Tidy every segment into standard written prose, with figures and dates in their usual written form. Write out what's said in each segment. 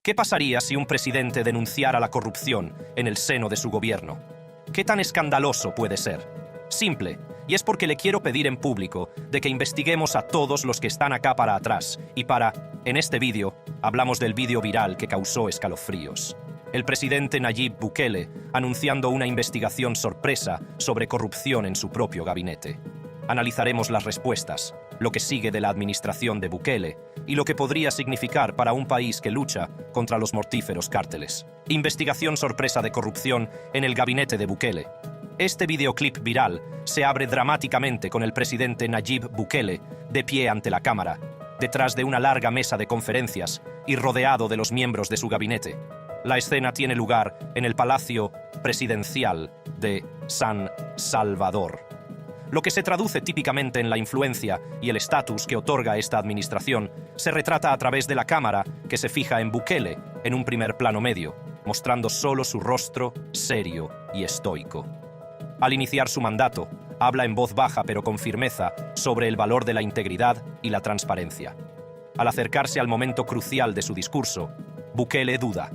¿Qué pasaría si un presidente denunciara la corrupción en el seno de su gobierno? ¿Qué tan escandaloso puede ser? Simple, y es porque le quiero pedir en público de que investiguemos a todos los que están acá para atrás y en este vídeo, hablamos del vídeo viral que causó escalofríos. El presidente Nayib Bukele anunciando una investigación sorpresa sobre corrupción en su propio gabinete. Analizaremos las respuestas, lo que sigue de la administración de Bukele y lo que podría significar para un país que lucha contra los mortíferos cárteles. Investigación sorpresa de corrupción en el gabinete de Bukele. Este videoclip viral se abre dramáticamente con el presidente Nayib Bukele de pie ante la cámara, detrás de una larga mesa de conferencias y rodeado de los miembros de su gabinete. La escena tiene lugar en el Palacio Presidencial de San Salvador, lo que se traduce típicamente en la influencia y el estatus que otorga esta administración se retrata a través de la cámara que se fija en Bukele en un primer plano medio, mostrando solo su rostro serio y estoico. Al iniciar su mandato, habla en voz baja pero con firmeza sobre el valor de la integridad y la transparencia. Al acercarse al momento crucial de su discurso, Bukele duda.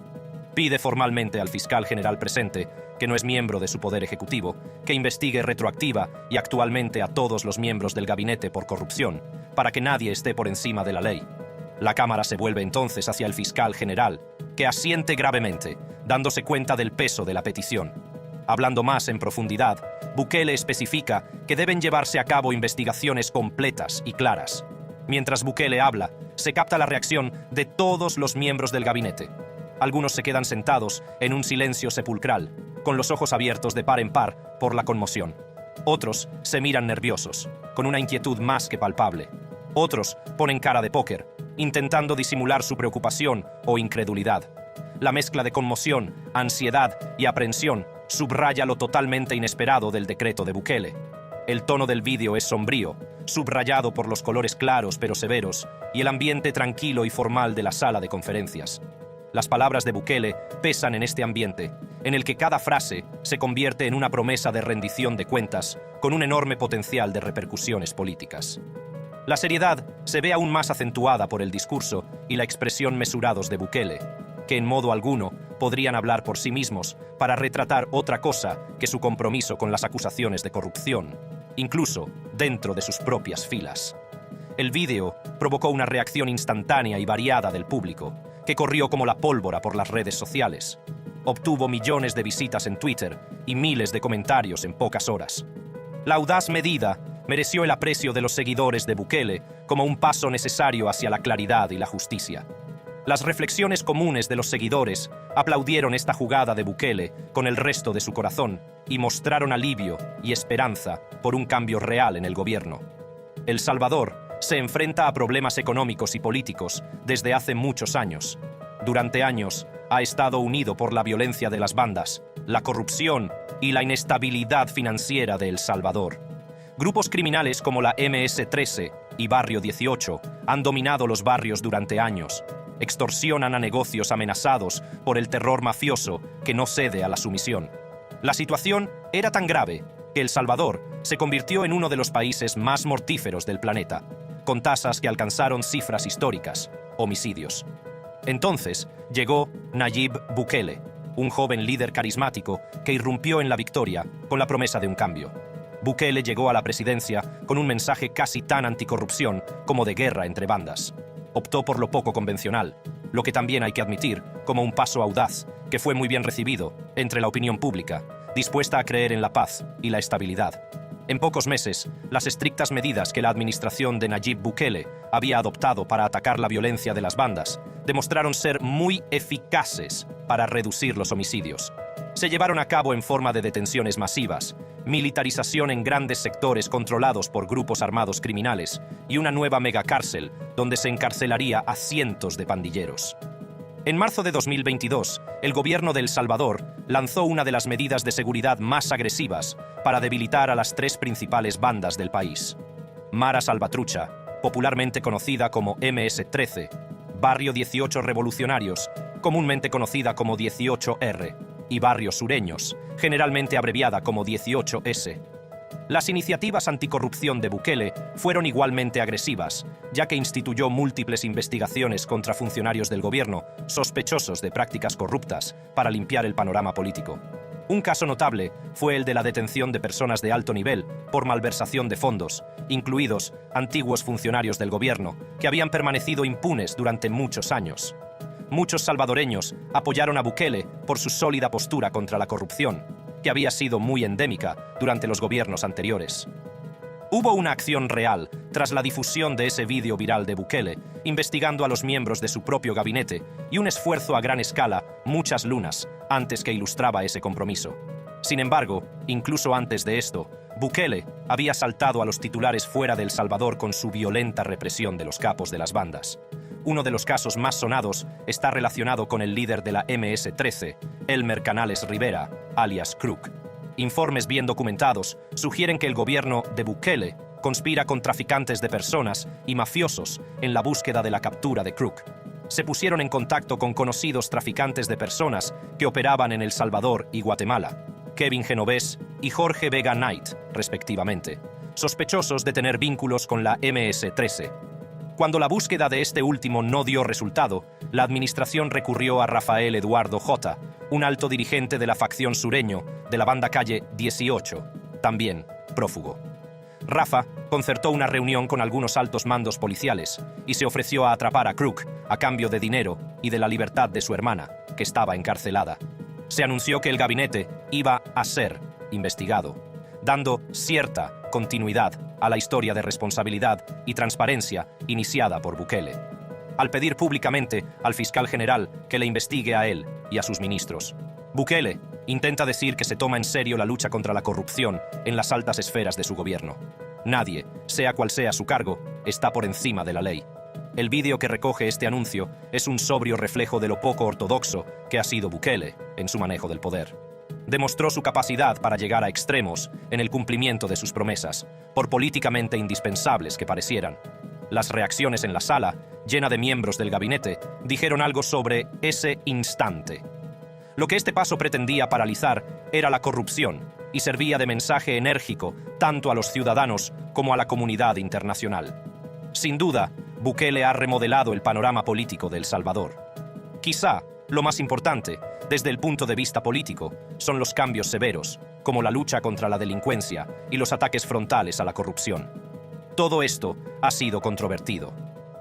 Pide formalmente al fiscal general presente, que no es miembro de su poder ejecutivo, que investigue retroactiva y actualmente a todos los miembros del gabinete por corrupción, para que nadie esté por encima de la ley. La Cámara se vuelve entonces hacia el fiscal general, que asiente gravemente, dándose cuenta del peso de la petición. Hablando más en profundidad, Bukele especifica que deben llevarse a cabo investigaciones completas y claras. Mientras Bukele habla, se capta la reacción de todos los miembros del gabinete. Algunos se quedan sentados en un silencio sepulcral, con los ojos abiertos de par en par por la conmoción. Otros se miran nerviosos, con una inquietud más que palpable. Otros ponen cara de póker, intentando disimular su preocupación o incredulidad. La mezcla de conmoción, ansiedad y aprensión subraya lo totalmente inesperado del decreto de Bukele. El tono del vídeo es sombrío, subrayado por los colores claros pero severos y el ambiente tranquilo y formal de la sala de conferencias. Las palabras de Bukele pesan en este ambiente, en el que cada frase se convierte en una promesa de rendición de cuentas con un enorme potencial de repercusiones políticas. La seriedad se ve aún más acentuada por el discurso y la expresión mesurados de Bukele, que en modo alguno podrían hablar por sí mismos para retratar otra cosa que su compromiso con las acusaciones de corrupción, incluso dentro de sus propias filas. El vídeo provocó una reacción instantánea y variada del público, que corrió como la pólvora por las redes sociales. Obtuvo millones de visitas en Twitter y miles de comentarios en pocas horas. La audaz medida mereció el aprecio de los seguidores de Bukele como un paso necesario hacia la claridad y la justicia. Las reflexiones comunes de los seguidores aplaudieron esta jugada de Bukele con el resto de su corazón y mostraron alivio y esperanza por un cambio real en el gobierno. El Salvador se enfrenta a problemas económicos y políticos desde hace muchos años. Durante años ha estado unido por la violencia de las bandas, la corrupción y la inestabilidad financiera de El Salvador. Grupos criminales como la MS-13 y Barrio 18 han dominado los barrios durante años. Extorsionan a negocios amenazados por el terror mafioso que no cede a la sumisión. La situación era tan grave que El Salvador se convirtió en uno de los países más mortíferos del planeta, con tasas que alcanzaron cifras históricas, homicidios. Entonces llegó Nayib Bukele, un joven líder carismático que irrumpió en la victoria con la promesa de un cambio. Bukele llegó a la presidencia con un mensaje casi tan anticorrupción como de guerra entre bandas. Optó por lo poco convencional, lo que también hay que admitir como un paso audaz, que fue muy bien recibido entre la opinión pública, dispuesta a creer en la paz y la estabilidad. En pocos meses, las estrictas medidas que la administración de Nayib Bukele había adoptado para atacar la violencia de las bandas demostraron ser muy eficaces para reducir los homicidios. Se llevaron a cabo en forma de detenciones masivas, militarización en grandes sectores controlados por grupos armados criminales y una nueva megacárcel donde se encarcelaría a cientos de pandilleros. En marzo de 2022, el gobierno de El Salvador lanzó una de las medidas de seguridad más agresivas para debilitar a las tres principales bandas del país. Mara Salvatrucha, popularmente conocida como MS-13, Barrio 18 Revolucionarios, comúnmente conocida como 18R, y Barrios Sureños, generalmente abreviada como 18S. Las iniciativas anticorrupción de Bukele fueron igualmente agresivas, ya que instituyó múltiples investigaciones contra funcionarios del gobierno sospechosos de prácticas corruptas para limpiar el panorama político. Un caso notable fue el de la detención de personas de alto nivel por malversación de fondos, incluidos antiguos funcionarios del gobierno que habían permanecido impunes durante muchos años. Muchos salvadoreños apoyaron a Bukele por su sólida postura contra la corrupción, que había sido muy endémica durante los gobiernos anteriores. Hubo una acción real tras la difusión de ese vídeo viral de Bukele, investigando a los miembros de su propio gabinete, y un esfuerzo a gran escala, muchas lunas, antes que ilustraba ese compromiso. Sin embargo, incluso antes de esto, Bukele había saltado a los titulares fuera de El Salvador con su violenta represión de los capos de las bandas. Uno de los casos más sonados está relacionado con el líder de la MS-13, Elmer Canales Rivera, alias Crook. Informes bien documentados sugieren que el gobierno de Bukele conspira con traficantes de personas y mafiosos en la búsqueda de la captura de Crook. Se pusieron en contacto con conocidos traficantes de personas que operaban en El Salvador y Guatemala, Kevin Genovés y Jorge Vega Knight, respectivamente, sospechosos de tener vínculos con la MS-13. Cuando la búsqueda de este último no dio resultado, la administración recurrió a Rafael Eduardo J., un alto dirigente de la facción sureño de la banda Calle 18, también prófugo. Rafa concertó una reunión con algunos altos mandos policiales y se ofreció a atrapar a Crook a cambio de dinero y de la libertad de su hermana, que estaba encarcelada. Se anunció que el gabinete iba a ser investigado, dando cierta continuidad a la historia de responsabilidad y transparencia iniciada por Bukele, al pedir públicamente al fiscal general que le investigue a él y a sus ministros. Bukele intenta decir que se toma en serio la lucha contra la corrupción en las altas esferas de su gobierno. Nadie, sea cual sea su cargo, está por encima de la ley. El vídeo que recoge este anuncio es un sobrio reflejo de lo poco ortodoxo que ha sido Bukele en su manejo del poder. Demostró su capacidad para llegar a extremos en el cumplimiento de sus promesas, por políticamente indispensables que parecieran. Las reacciones en la sala, llena de miembros del gabinete, dijeron algo sobre ese instante. Lo que este paso pretendía paralizar era la corrupción y servía de mensaje enérgico tanto a los ciudadanos como a la comunidad internacional. Sin duda, Bukele ha remodelado el panorama político de El Salvador. Quizá lo más importante, desde el punto de vista político, son los cambios severos, como la lucha contra la delincuencia y los ataques frontales a la corrupción. Todo esto ha sido controvertido.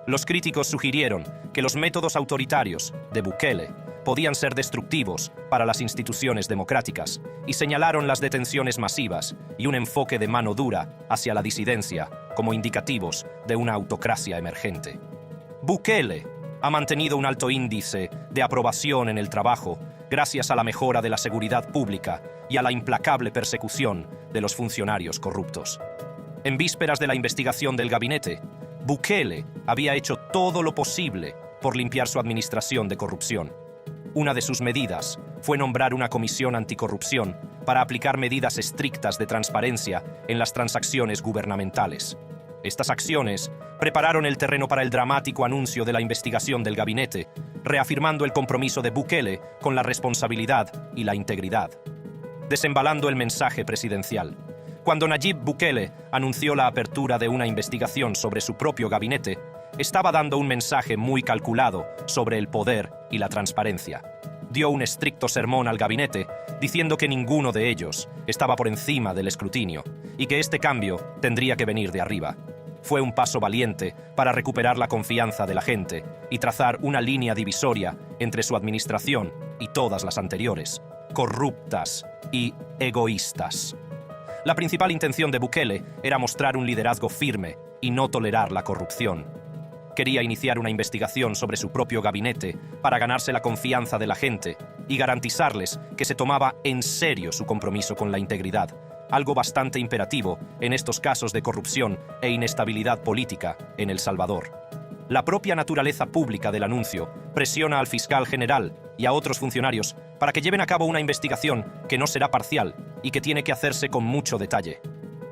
Los críticos sugirieron que los métodos autoritarios de Bukele podían ser destructivos para las instituciones democráticas y señalaron las detenciones masivas y un enfoque de mano dura hacia la disidencia como indicativos de una autocracia emergente. Bukele ha mantenido un alto índice de aprobación en el trabajo gracias a la mejora de la seguridad pública y a la implacable persecución de los funcionarios corruptos. En vísperas de la investigación del gabinete, Bukele había hecho todo lo posible por limpiar su administración de corrupción. Una de sus medidas fue nombrar una comisión anticorrupción para aplicar medidas estrictas de transparencia en las transacciones gubernamentales. Estas acciones prepararon el terreno para el dramático anuncio de la investigación del gabinete, reafirmando el compromiso de Bukele con la responsabilidad y la integridad. Desembalando el mensaje presidencial. Cuando Nayib Bukele anunció la apertura de una investigación sobre su propio gabinete, estaba dando un mensaje muy calculado sobre el poder y la transparencia. Dio un estricto sermón al gabinete, diciendo que ninguno de ellos estaba por encima del escrutinio y que este cambio tendría que venir de arriba. Fue un paso valiente para recuperar la confianza de la gente y trazar una línea divisoria entre su administración y todas las anteriores, corruptas y egoístas. La principal intención de Bukele era mostrar un liderazgo firme y no tolerar la corrupción. Quería iniciar una investigación sobre su propio gabinete para ganarse la confianza de la gente y garantizarles que se tomaba en serio su compromiso con la integridad, algo bastante imperativo en estos casos de corrupción e inestabilidad política en El Salvador. La propia naturaleza pública del anuncio presiona al fiscal general y a otros funcionarios para que lleven a cabo una investigación que no será parcial y que tiene que hacerse con mucho detalle.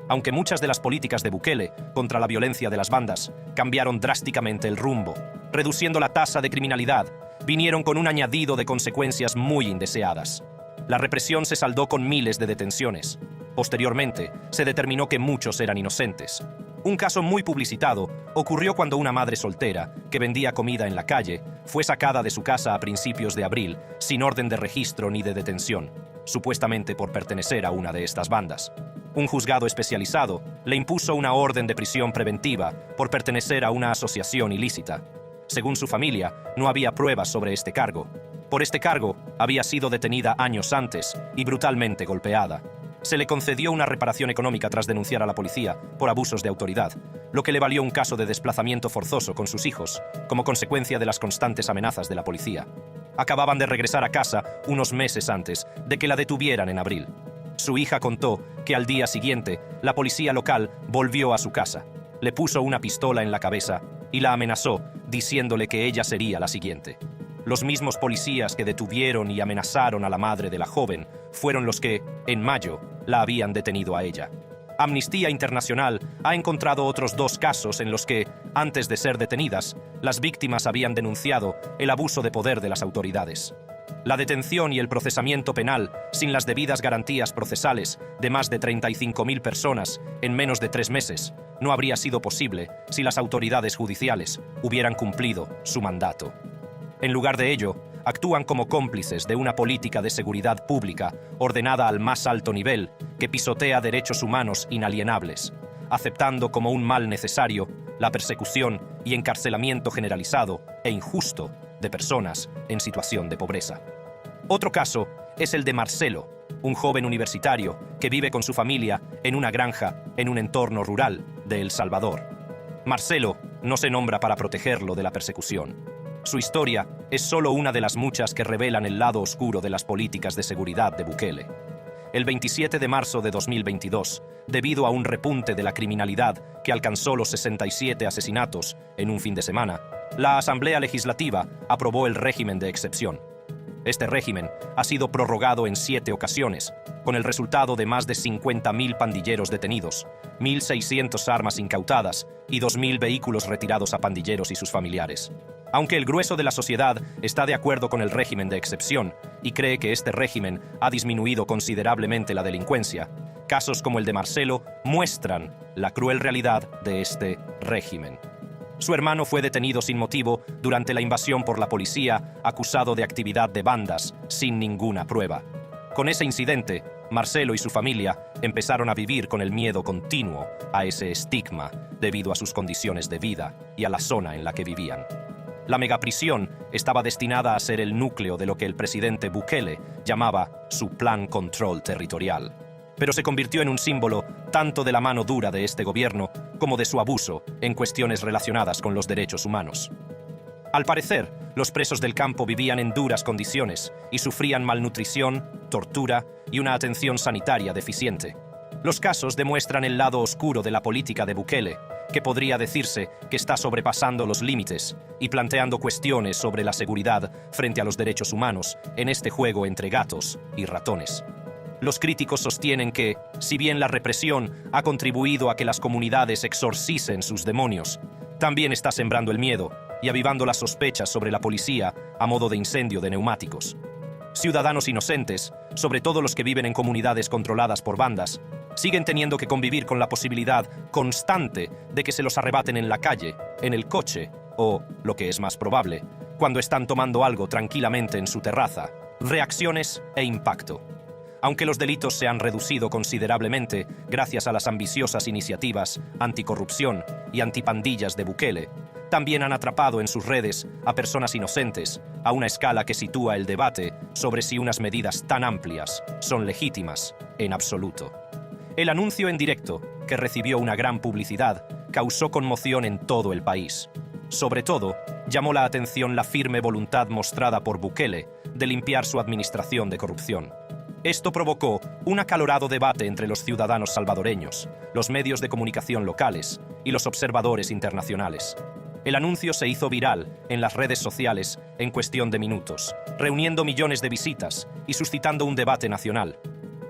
Aunque muchas de las políticas de Bukele contra la violencia de las bandas cambiaron drásticamente el rumbo, reduciendo la tasa de criminalidad, vinieron con un añadido de consecuencias muy indeseadas. La represión se saldó con miles de detenciones. Posteriormente, se determinó que muchos eran inocentes. Un caso muy publicitado ocurrió cuando una madre soltera, que vendía comida en la calle, fue sacada de su casa a principios de abril sin orden de registro ni de detención, supuestamente por pertenecer a una de estas bandas. Un juzgado especializado le impuso una orden de prisión preventiva por pertenecer a una asociación ilícita. Según su familia, no había pruebas sobre este cargo. Por este cargo, había sido detenida años antes y brutalmente golpeada. Se le concedió una reparación económica tras denunciar a la policía por abusos de autoridad, lo que le valió un caso de desplazamiento forzoso con sus hijos, como consecuencia de las constantes amenazas de la policía. Acababan de regresar a casa unos meses antes de que la detuvieran en abril. Su hija contó que al día siguiente, la policía local volvió a su casa, le puso una pistola en la cabeza y la amenazó, diciéndole que ella sería la siguiente. Los mismos policías que detuvieron y amenazaron a la madre de la joven fueron los que, en mayo, la habían detenido a ella. Amnistía Internacional ha encontrado otros 2 casos en los que, antes de ser detenidas, las víctimas habían denunciado el abuso de poder de las autoridades. La detención y el procesamiento penal, sin las debidas garantías procesales, de más de 35.000 personas en menos de 3 meses, no habría sido posible si las autoridades judiciales hubieran cumplido su mandato. En lugar de ello, actúan como cómplices de una política de seguridad pública ordenada al más alto nivel que pisotea derechos humanos inalienables, aceptando como un mal necesario la persecución y encarcelamiento generalizado e injusto de personas en situación de pobreza. Otro caso es el de Marcelo, un joven universitario que vive con su familia en una granja en un entorno rural de El Salvador. Marcelo no se nombra para protegerlo de la persecución. Su historia es solo una de las muchas que revelan el lado oscuro de las políticas de seguridad de Bukele. El 27 de marzo de 2022, debido a un repunte de la criminalidad que alcanzó los 67 asesinatos en un fin de semana, la Asamblea Legislativa aprobó el régimen de excepción. Este régimen ha sido prorrogado en 7 ocasiones, con el resultado de más de 50.000 pandilleros detenidos, 1.600 armas incautadas y 2.000 vehículos retirados a pandilleros y sus familiares. Aunque el grueso de la sociedad está de acuerdo con el régimen de excepción y cree que este régimen ha disminuido considerablemente la delincuencia, casos como el de Marcelo muestran la cruel realidad de este régimen. Su hermano fue detenido sin motivo durante la invasión por la policía, acusado de actividad de bandas, sin ninguna prueba. Con ese incidente, Marcelo y su familia empezaron a vivir con el miedo continuo a ese estigma debido a sus condiciones de vida y a la zona en la que vivían. La megaprisión estaba destinada a ser el núcleo de lo que el presidente Bukele llamaba su plan control territorial, pero se convirtió en un símbolo tanto de la mano dura de este gobierno como de su abuso en cuestiones relacionadas con los derechos humanos. Al parecer, los presos del campo vivían en duras condiciones y sufrían malnutrición, tortura y una atención sanitaria deficiente. Los casos demuestran el lado oscuro de la política de Bukele, que podría decirse que está sobrepasando los límites y planteando cuestiones sobre la seguridad frente a los derechos humanos en este juego entre gatos y ratones. Los críticos sostienen que, si bien la represión ha contribuido a que las comunidades exorcicen sus demonios, también está sembrando el miedo y avivando las sospechas sobre la policía a modo de incendio de neumáticos. Ciudadanos inocentes, sobre todo los que viven en comunidades controladas por bandas, siguen teniendo que convivir con la posibilidad constante de que se los arrebaten en la calle, en el coche o, lo que es más probable, cuando están tomando algo tranquilamente en su terraza. Reacciones e impacto. Aunque los delitos se han reducido considerablemente gracias a las ambiciosas iniciativas anticorrupción y antipandillas de Bukele, también han atrapado en sus redes a personas inocentes a una escala que sitúa el debate sobre si unas medidas tan amplias son legítimas en absoluto. El anuncio en directo, que recibió una gran publicidad, causó conmoción en todo el país. Sobre todo, llamó la atención la firme voluntad mostrada por Bukele de limpiar su administración de corrupción. Esto provocó un acalorado debate entre los ciudadanos salvadoreños, los medios de comunicación locales y los observadores internacionales. El anuncio se hizo viral en las redes sociales en cuestión de minutos, reuniendo millones de visitas y suscitando un debate nacional.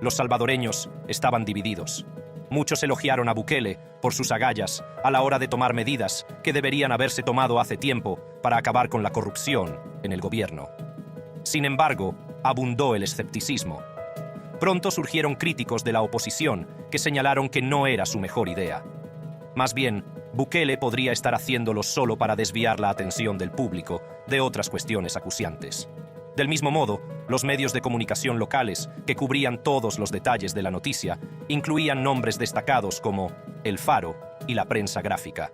Los salvadoreños estaban divididos. Muchos elogiaron a Bukele por sus agallas a la hora de tomar medidas que deberían haberse tomado hace tiempo para acabar con la corrupción en el gobierno. Sin embargo, abundó el escepticismo. Pronto surgieron críticos de la oposición que señalaron que no era su mejor idea. Más bien, Bukele podría estar haciéndolo solo para desviar la atención del público de otras cuestiones acuciantes. Del mismo modo, los medios de comunicación locales, que cubrían todos los detalles de la noticia, incluían nombres destacados como El Faro y la prensa gráfica.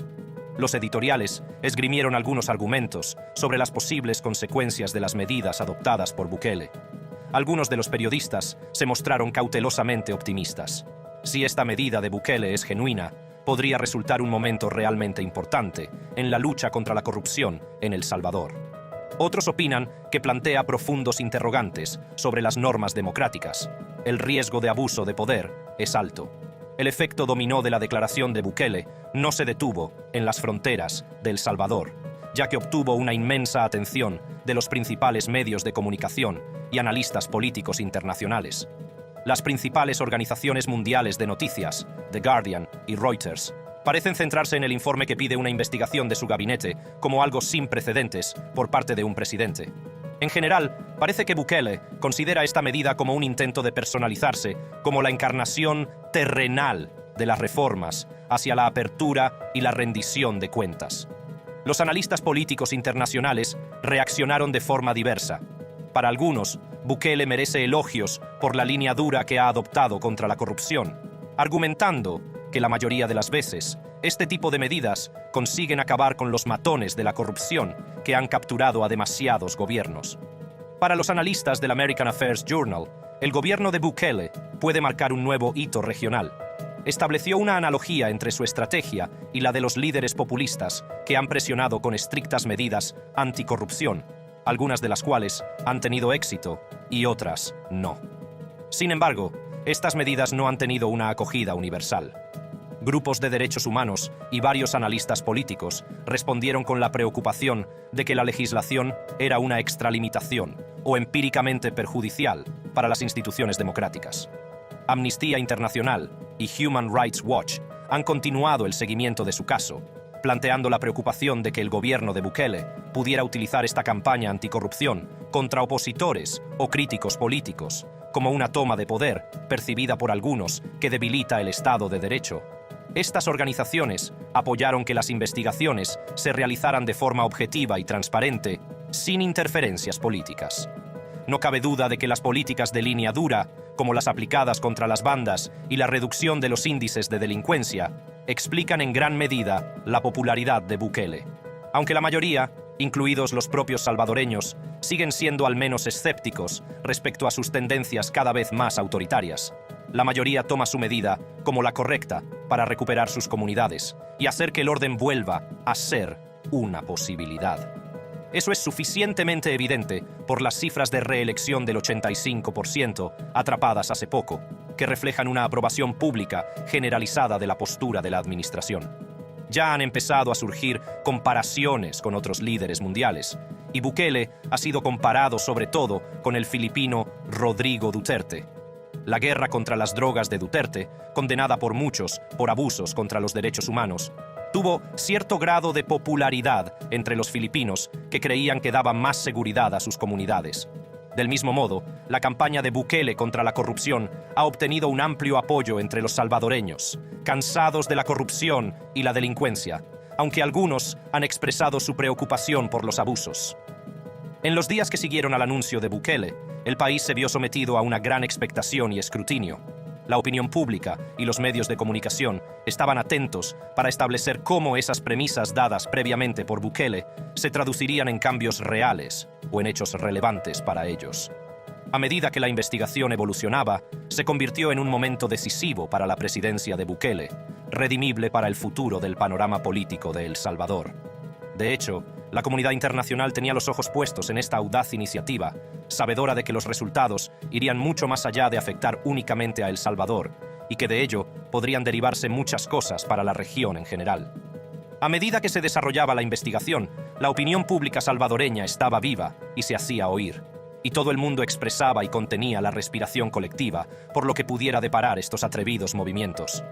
Los editoriales esgrimieron algunos argumentos sobre las posibles consecuencias de las medidas adoptadas por Bukele. Algunos de los periodistas se mostraron cautelosamente optimistas. Si esta medida de Bukele es genuina, podría resultar un momento realmente importante en la lucha contra la corrupción en El Salvador. Otros opinan que plantea profundos interrogantes sobre las normas democráticas. El riesgo de abuso de poder es alto. El efecto dominó de la declaración de Bukele no se detuvo en las fronteras de El Salvador, ya que obtuvo una inmensa atención de los principales medios de comunicación y analistas políticos internacionales. Las principales organizaciones mundiales de noticias, The Guardian y Reuters, parecen centrarse en el informe que pide una investigación de su gabinete como algo sin precedentes por parte de un presidente. En general, parece que Bukele considera esta medida como un intento de personalizarse como la encarnación terrenal de las reformas hacia la apertura y la rendición de cuentas. Los analistas políticos internacionales reaccionaron de forma diversa. Para algunos, Bukele merece elogios por la línea dura que ha adoptado contra la corrupción, argumentando que la mayoría de las veces este tipo de medidas consiguen acabar con los matones de la corrupción que han capturado a demasiados gobiernos. Para los analistas del American Affairs Journal, el gobierno de Bukele puede marcar un nuevo hito regional. Estableció una analogía entre su estrategia y la de los líderes populistas que han presionado con estrictas medidas anticorrupción, algunas de las cuales han tenido éxito y otras no. Sin embargo, estas medidas no han tenido una acogida universal. Grupos de derechos humanos y varios analistas políticos respondieron con la preocupación de que la legislación era una extralimitación o empíricamente perjudicial para las instituciones democráticas. Amnistía Internacional y Human Rights Watch han continuado el seguimiento de su caso, planteando la preocupación de que el gobierno de Bukele pudiera utilizar esta campaña anticorrupción contra opositores o críticos políticos como una toma de poder percibida por algunos que debilita el Estado de Derecho. Estas organizaciones apoyaron que las investigaciones se realizaran de forma objetiva y transparente, sin interferencias políticas. No cabe duda de que las políticas de línea dura, como las aplicadas contra las bandas y la reducción de los índices de delincuencia, explican en gran medida la popularidad de Bukele. Aunque la mayoría, incluidos los propios salvadoreños, siguen siendo al menos escépticos respecto a sus tendencias cada vez más autoritarias, la mayoría toma su medida como la correcta para recuperar sus comunidades y hacer que el orden vuelva a ser una posibilidad. Eso es suficientemente evidente por las cifras de reelección del 85% atrapadas hace poco, que reflejan una aprobación pública generalizada de la postura de la administración. Ya han empezado a surgir comparaciones con otros líderes mundiales, y Bukele ha sido comparado sobre todo con el filipino Rodrigo Duterte. La guerra contra las drogas de Duterte, condenada por muchos por abusos contra los derechos humanos, tuvo cierto grado de popularidad entre los filipinos que creían que daba más seguridad a sus comunidades. Del mismo modo, la campaña de Bukele contra la corrupción ha obtenido un amplio apoyo entre los salvadoreños, cansados de la corrupción y la delincuencia, aunque algunos han expresado su preocupación por los abusos. En los días que siguieron al anuncio de Bukele, el país se vio sometido a una gran expectación y escrutinio. La opinión pública y los medios de comunicación estaban atentos para establecer cómo esas premisas dadas previamente por Bukele se traducirían en cambios reales o en hechos relevantes para ellos. A medida que la investigación evolucionaba, se convirtió en un momento decisivo para la presidencia de Bukele, redimible para el futuro del panorama político de El Salvador. De hecho, la comunidad internacional tenía los ojos puestos en esta audaz iniciativa, sabedora de que los resultados irían mucho más allá de afectar únicamente a El Salvador y que de ello podrían derivarse muchas cosas para la región en general. A medida que se desarrollaba la investigación, la opinión pública salvadoreña estaba viva y se hacía oír, y todo el mundo expresaba y contenía la respiración colectiva por lo que pudiera deparar estos atrevidos movimientos.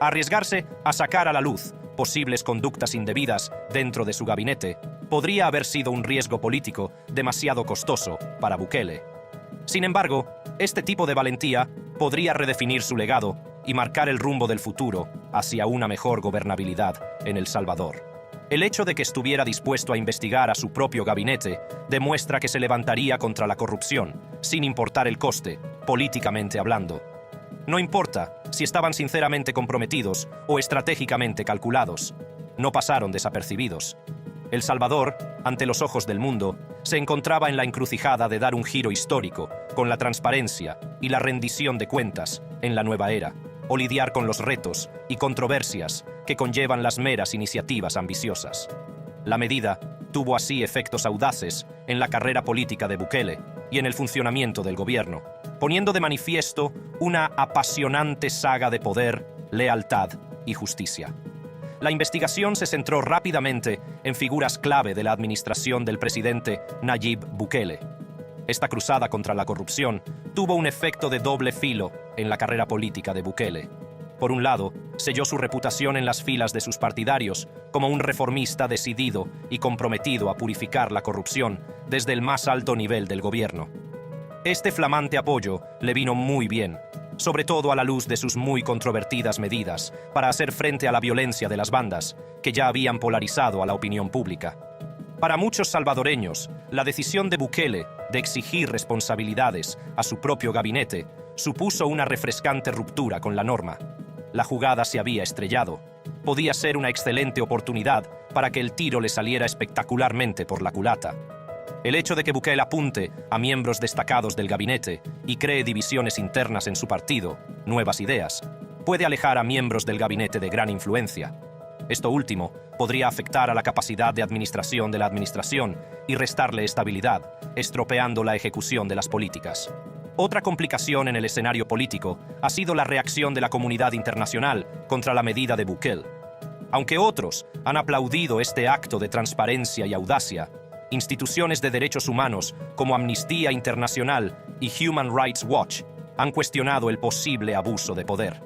Arriesgarse a sacar a la luz posibles conductas indebidas dentro de su gabinete podría haber sido un riesgo político demasiado costoso para Bukele. Sin embargo, Este tipo de valentía podría redefinir su legado y marcar el rumbo del futuro hacia una mejor gobernabilidad en El Salvador. El hecho de que estuviera dispuesto a investigar a su propio gabinete demuestra que se levantaría contra la corrupción, sin importar el coste, políticamente hablando. No importa si estaban sinceramente comprometidos o estratégicamente calculados, no pasaron desapercibidos. El Salvador, ante los ojos del mundo, se encontraba en la encrucijada de dar un giro histórico con la transparencia y la rendición de cuentas en la nueva era, o lidiar con los retos y controversias que conllevan las meras iniciativas ambiciosas. La medida tuvo así efectos audaces en la carrera política de Bukele y en el funcionamiento del gobierno, poniendo de manifiesto una apasionante saga de poder, lealtad y justicia. La investigación se centró rápidamente en figuras clave de la administración del presidente Nayib Bukele. Esta cruzada contra la corrupción tuvo un efecto de doble filo en la carrera política de Bukele. Por un lado, selló su reputación en las filas de sus partidarios como un reformista decidido y comprometido a purificar la corrupción desde el más alto nivel del gobierno. Este flamante apoyo le vino muy bien, sobre todo a la luz de sus muy controvertidas medidas para hacer frente a la violencia de las bandas, que ya habían polarizado a la opinión pública. Para muchos salvadoreños, la decisión de Bukele de exigir responsabilidades a su propio gabinete supuso una refrescante ruptura con la norma. La jugada se había estrellado. Podía ser una excelente oportunidad para que el tiro le saliera espectacularmente por la culata. El hecho de que Bukele apunte a miembros destacados del gabinete y cree divisiones internas en su partido, Nuevas Ideas, puede alejar a miembros del gabinete de gran influencia. Esto último podría afectar a la capacidad de administración de la administración y restarle estabilidad, estropeando la ejecución de las políticas. Otra complicación en el escenario político ha sido la reacción de la comunidad internacional contra la medida de Bukele. Aunque otros han aplaudido este acto de transparencia y audacia, instituciones de derechos humanos como Amnistía Internacional y Human Rights Watch han cuestionado el posible abuso de poder.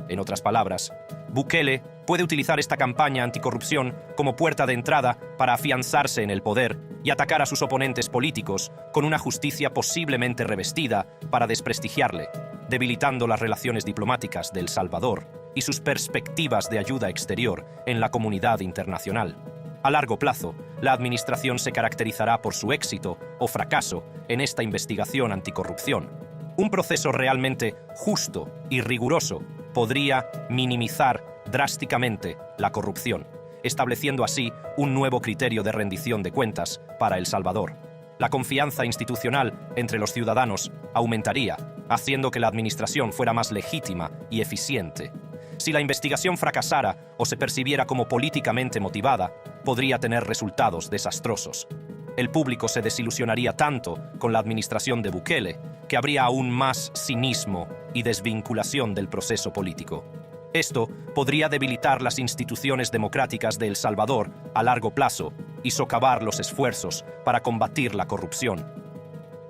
En otras palabras, Bukele puede utilizar esta campaña anticorrupción como puerta de entrada para afianzarse en el poder y atacar a sus oponentes políticos con una justicia posiblemente revestida para desprestigiarle, debilitando las relaciones diplomáticas de El Salvador y sus perspectivas de ayuda exterior en la comunidad internacional. A largo plazo, la administración se caracterizará por su éxito o fracaso en esta investigación anticorrupción. Un proceso realmente justo y riguroso podría minimizar drásticamente la corrupción, estableciendo así un nuevo criterio de rendición de cuentas para El Salvador. La confianza institucional entre los ciudadanos aumentaría, haciendo que la administración fuera más legítima y eficiente. Si la investigación fracasara o se percibiera como políticamente motivada, podría tener resultados desastrosos. El público se desilusionaría tanto con la administración de Bukele que habría aún más cinismo y desvinculación del proceso político. Esto podría debilitar las instituciones democráticas de El Salvador a largo plazo y socavar los esfuerzos para combatir la corrupción.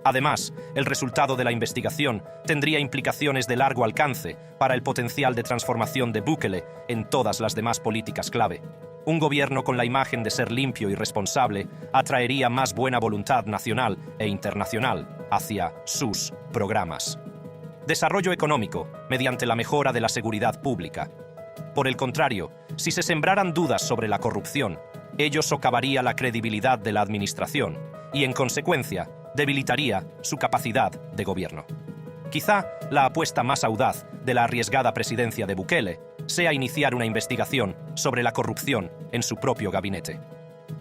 Además, el resultado de la investigación tendría implicaciones de largo alcance para el potencial de transformación de Bukele en todas las demás políticas clave. Un gobierno con la imagen de ser limpio y responsable atraería más buena voluntad nacional e internacional hacia sus programas. Desarrollo económico mediante la mejora de la seguridad pública. Por el contrario, si se sembraran dudas sobre la corrupción, ello socavaría la credibilidad de la administración y, en consecuencia, debilitaría su capacidad de gobierno. Quizá la apuesta más audaz de la arriesgada presidencia de Bukele sea iniciar una investigación sobre la corrupción en su propio gabinete.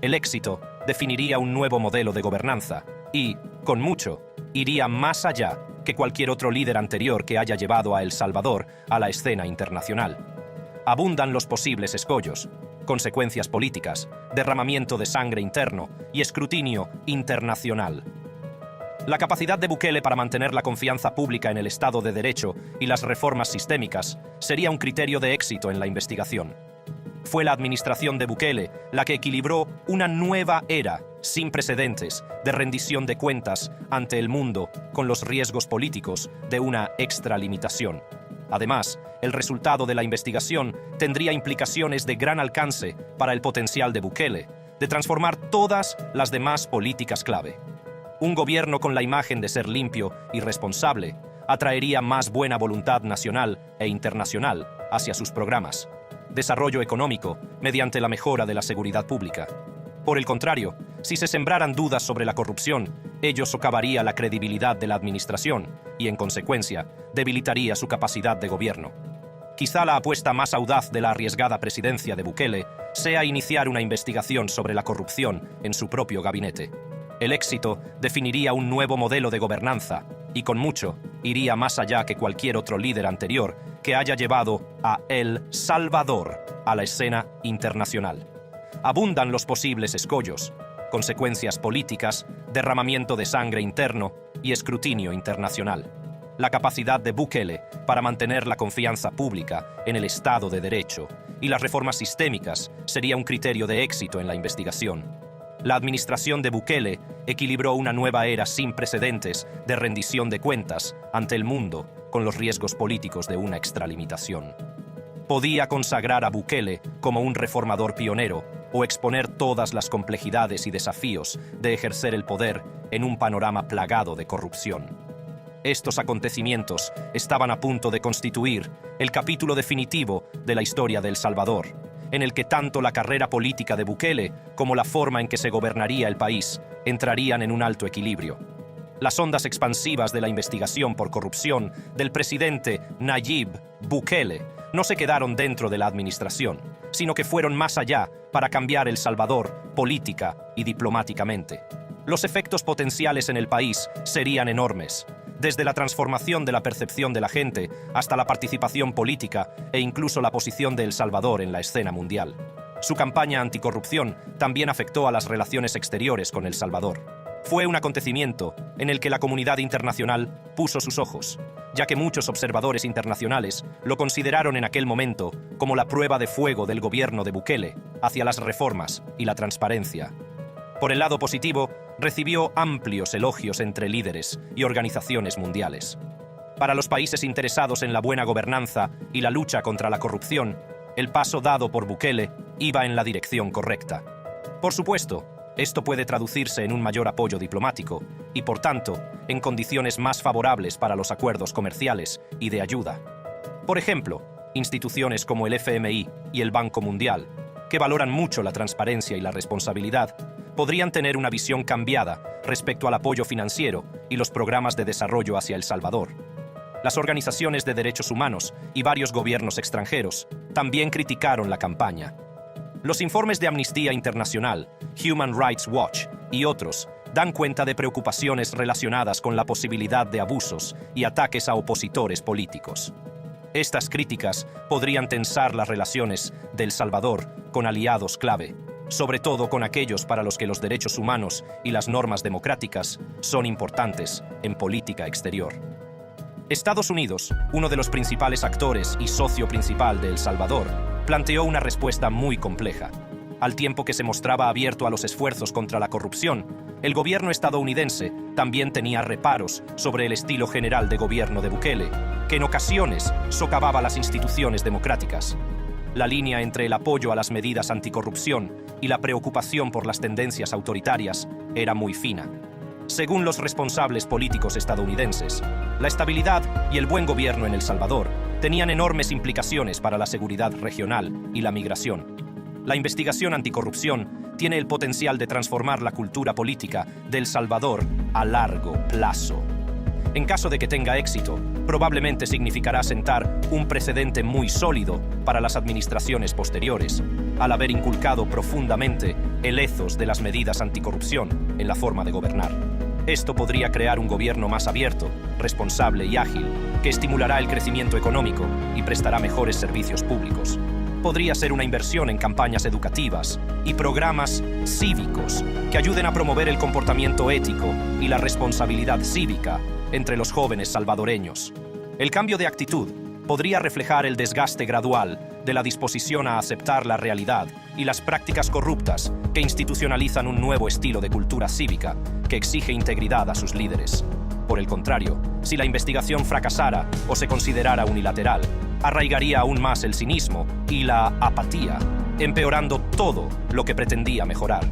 El éxito definiría un nuevo modelo de gobernanza y, con mucho, iría más allá que cualquier otro líder anterior que haya llevado a El Salvador a la escena internacional. Abundan los posibles escollos, consecuencias políticas, derramamiento de sangre interno y escrutinio internacional. La capacidad de Bukele para mantener la confianza pública en el Estado de Derecho y las reformas sistémicas sería un criterio de éxito en la investigación. Fue la administración de Bukele la que equilibró una nueva era sin precedentes de rendición de cuentas ante el mundo con los riesgos políticos de una extralimitación. Además, el resultado de la investigación tendría implicaciones de gran alcance para el potencial de Bukele de transformar todas las demás políticas clave. Un gobierno con la imagen de ser limpio y responsable atraería más buena voluntad nacional e internacional hacia sus programas. Desarrollo económico mediante la mejora de la seguridad pública. Por el contrario, si se sembraran dudas sobre la corrupción, ello socavaría la credibilidad de la administración y, en consecuencia, debilitaría su capacidad de gobierno. Quizá la apuesta más audaz de la arriesgada presidencia de Bukele sea iniciar una investigación sobre la corrupción en su propio gabinete. El éxito definiría un nuevo modelo de gobernanza y, con mucho, iría más allá que cualquier otro líder anterior que haya llevado a El Salvador a la escena internacional. Abundan los posibles escollos, consecuencias políticas, derramamiento de sangre interno y escrutinio internacional. La capacidad de Bukele para mantener la confianza pública en el Estado de Derecho y las reformas sistémicas sería un criterio de éxito en la investigación. La administración de Bukele equilibró una nueva era sin precedentes de rendición de cuentas ante el mundo con los riesgos políticos de una extralimitación. Podía consagrar a Bukele como un reformador pionero o exponer todas las complejidades y desafíos de ejercer el poder en un panorama plagado de corrupción. Estos acontecimientos estaban a punto de constituir el capítulo definitivo de la historia de El Salvador, en el que tanto la carrera política de Bukele como la forma en que se gobernaría el país entrarían en un alto equilibrio. Las ondas expansivas de la investigación por corrupción del presidente Nayib Bukele no se quedaron dentro de la administración, sino que fueron más allá para cambiar El Salvador política y diplomáticamente. Los efectos potenciales en el país serían enormes, desde la transformación de la percepción de la gente hasta la participación política e incluso la posición de El Salvador en la escena mundial. Su campaña anticorrupción también afectó a las relaciones exteriores con El Salvador. Fue un acontecimiento en el que la comunidad internacional puso sus ojos, ya que muchos observadores internacionales lo consideraron en aquel momento como la prueba de fuego del gobierno de Bukele hacia las reformas y la transparencia. Por el lado positivo, recibió amplios elogios entre líderes y organizaciones mundiales. Para los países interesados en la buena gobernanza y la lucha contra la corrupción, el paso dado por Bukele iba en la dirección correcta. Por supuesto, esto puede traducirse en un mayor apoyo diplomático y, por tanto, en condiciones más favorables para los acuerdos comerciales y de ayuda. Por ejemplo, instituciones como el FMI y el Banco Mundial, que valoran mucho la transparencia y la responsabilidad, podrían tener una visión cambiada respecto al apoyo financiero y los programas de desarrollo hacia El Salvador. Las organizaciones de derechos humanos y varios gobiernos extranjeros también criticaron la campaña. Los informes de Amnistía Internacional, Human Rights Watch y otros dan cuenta de preocupaciones relacionadas con la posibilidad de abusos y ataques a opositores políticos. Estas críticas podrían tensar las relaciones de El Salvador con aliados clave, sobre todo con aquellos para los que los derechos humanos y las normas democráticas son importantes en política exterior. Estados Unidos, uno de los principales actores y socio principal de El Salvador, planteó una respuesta muy compleja. Al tiempo que se mostraba abierto a los esfuerzos contra la corrupción, el gobierno estadounidense también tenía reparos sobre el estilo general de gobierno de Bukele, que en ocasiones socavaba las instituciones democráticas. La línea entre el apoyo a las medidas anticorrupción y la preocupación por las tendencias autoritarias era muy fina. Según los responsables políticos estadounidenses, la estabilidad y el buen gobierno en El Salvador tenían enormes implicaciones para la seguridad regional y la migración. La investigación anticorrupción tiene el potencial de transformar la cultura política de El Salvador a largo plazo. En caso de que tenga éxito, probablemente significará sentar un precedente muy sólido para las administraciones posteriores, al haber inculcado profundamente el ethos de las medidas anticorrupción en la forma de gobernar. Esto podría crear un gobierno más abierto, responsable y ágil, que estimulará el crecimiento económico y prestará mejores servicios públicos. Podría ser una inversión en campañas educativas y programas cívicos que ayuden a promover el comportamiento ético y la responsabilidad cívica entre los jóvenes salvadoreños. El cambio de actitud podría reflejar el desgaste gradual de la disposición a aceptar la realidad y las prácticas corruptas que institucionalizan un nuevo estilo de cultura cívica que exige integridad a sus líderes. Por el contrario, si la investigación fracasara o se considerara unilateral, arraigaría aún más el cinismo y la apatía, empeorando todo lo que pretendía mejorar.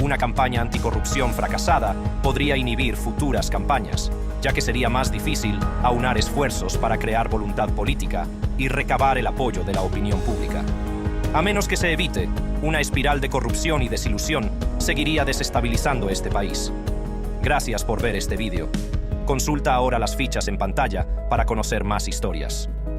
Una campaña anticorrupción fracasada podría inhibir futuras campañas, ya que sería más difícil aunar esfuerzos para crear voluntad política y recabar el apoyo de la opinión pública. A menos que se evite, una espiral de corrupción y desilusión seguiría desestabilizando este país. Gracias por ver este vídeo. Consulta ahora las fichas en pantalla para conocer más historias.